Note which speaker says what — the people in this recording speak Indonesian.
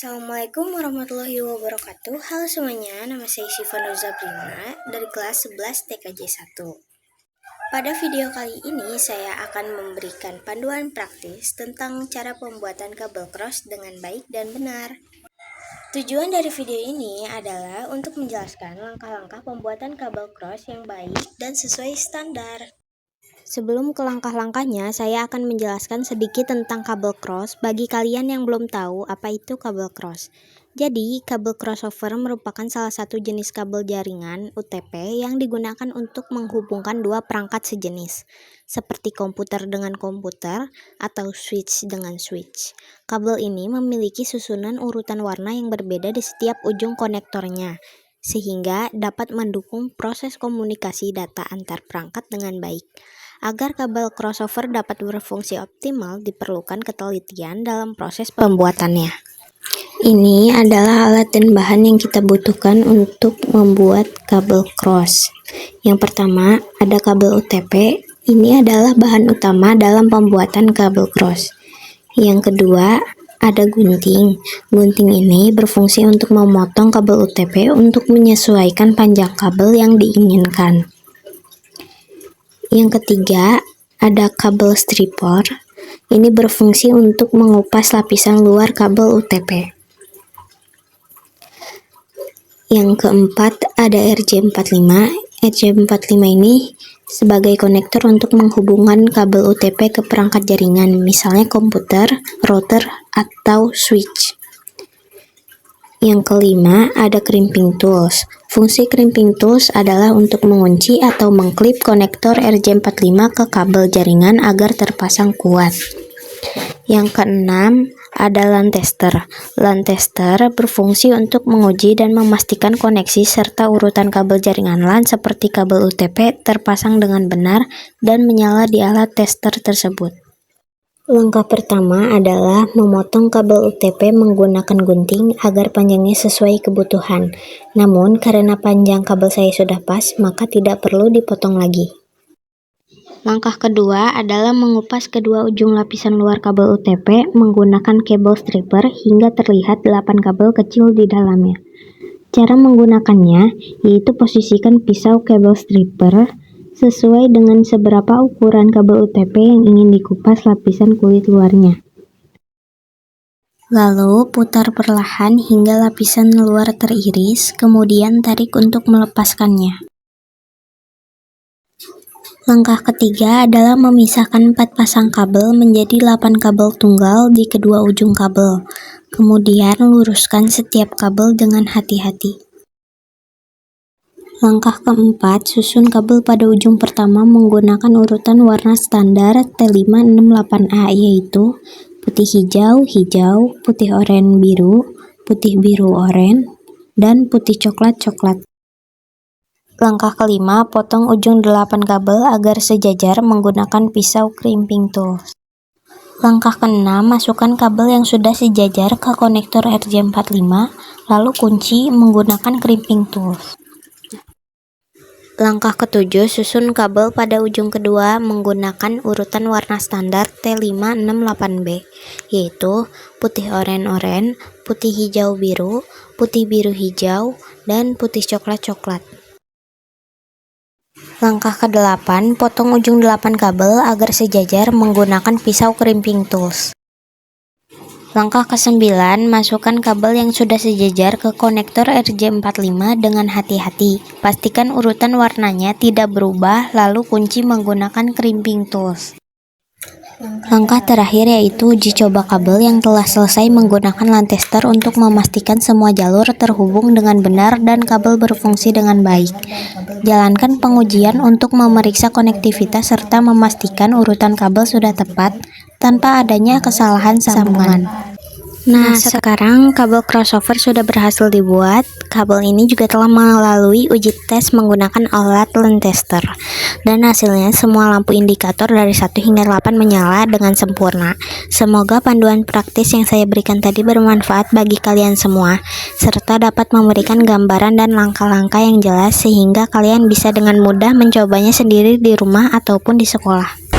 Speaker 1: Assalamualaikum warahmatullahi wabarakatuh. Halo semuanya, nama saya Syifa Nurzabrina dari kelas 11 TKJ 1. Pada video kali ini saya akan memberikan panduan praktis tentang cara pembuatan kabel cross dengan baik dan benar. Tujuan dari video ini adalah untuk menjelaskan langkah-langkah pembuatan kabel cross yang baik dan sesuai standar. Sebelum ke langkah-langkahnya, saya akan menjelaskan sedikit tentang kabel cross bagi kalian yang belum tahu apa itu kabel cross. Jadi, kabel crossover merupakan salah satu jenis kabel jaringan UTP yang digunakan untuk menghubungkan dua perangkat sejenis, seperti komputer dengan komputer atau switch dengan switch. Kabel ini memiliki susunan urutan warna yang berbeda di setiap ujung konektornya, sehingga dapat mendukung proses komunikasi data antar perangkat dengan baik. Agar kabel crossover dapat berfungsi optimal, diperlukan ketelitian dalam proses pembuatannya. Ini adalah alat dan bahan yang kita butuhkan untuk membuat kabel cross. Yang pertama, ada kabel UTP. Ini adalah bahan utama dalam pembuatan kabel cross. Yang kedua, ada gunting. Gunting ini berfungsi untuk memotong kabel UTP untuk menyesuaikan panjang kabel yang diinginkan. Yang ketiga, ada kabel stripper. Ini berfungsi untuk mengupas lapisan luar kabel UTP. Yang keempat, ada RJ45. RJ45 ini sebagai konektor untuk menghubungkan kabel UTP ke perangkat jaringan, misalnya komputer, router, atau switch. Yang kelima, ada crimping tools. Fungsi crimping tools adalah untuk mengunci atau mengklip konektor RJ45 ke kabel jaringan agar terpasang kuat. Yang keenam, ada LAN tester. LAN tester berfungsi untuk menguji dan memastikan koneksi serta urutan kabel jaringan LAN seperti kabel UTP terpasang dengan benar dan menyala di alat tester tersebut. Langkah pertama adalah memotong kabel UTP menggunakan gunting agar panjangnya sesuai kebutuhan. Namun, karena panjang kabel saya sudah pas, maka tidak perlu dipotong lagi. Langkah kedua adalah mengupas kedua ujung lapisan luar kabel UTP menggunakan kabel stripper hingga terlihat 8 kabel kecil di dalamnya. Cara menggunakannya yaitu posisikan pisau kabel stripper sesuai dengan seberapa ukuran kabel UTP yang ingin dikupas lapisan kulit luarnya. Lalu putar perlahan hingga lapisan luar teriris, kemudian tarik untuk melepaskannya. Langkah ketiga adalah memisahkan 4 pasang kabel menjadi 8 kabel tunggal di kedua ujung kabel. Kemudian luruskan setiap kabel dengan hati-hati. Langkah keempat, susun kabel pada ujung pertama menggunakan urutan warna standar T568A, yaitu putih hijau, hijau, putih oranye biru, putih biru oranye, dan putih coklat coklat. Langkah kelima, potong ujung 8 kabel agar sejajar menggunakan pisau crimping tools. Langkah keenam, masukkan kabel yang sudah sejajar ke konektor RJ45, lalu kunci menggunakan crimping tools. Langkah ketujuh, susun kabel pada ujung kedua menggunakan urutan warna standar T568B, yaitu putih oranye-oranye, putih hijau biru, putih biru hijau, dan putih coklat coklat. Langkah ke-8, potong ujung 8 kabel agar sejajar menggunakan pisau crimping tools. Langkah ke-9, masukkan kabel yang sudah sejajar ke konektor RJ45 dengan hati-hati. Pastikan urutan warnanya tidak berubah, lalu kunci menggunakan crimping tools. Langkah terakhir yaitu uji coba kabel yang telah selesai menggunakan LAN tester untuk memastikan semua jalur terhubung dengan benar dan kabel berfungsi dengan baik. Jalankan pengujian untuk memeriksa konektivitas serta memastikan urutan kabel sudah tepat tanpa adanya kesalahan sambungan. Nah, sekarang kabel crossover sudah berhasil dibuat. Kabel ini juga telah melalui uji tes menggunakan alat LAN tester. Dan hasilnya semua lampu indikator dari 1 hingga 8 menyala dengan sempurna. Semoga panduan praktis yang saya berikan tadi bermanfaat bagi kalian semua, serta dapat memberikan gambaran dan langkah-langkah yang jelas sehingga kalian bisa dengan mudah mencobanya sendiri di rumah ataupun di sekolah.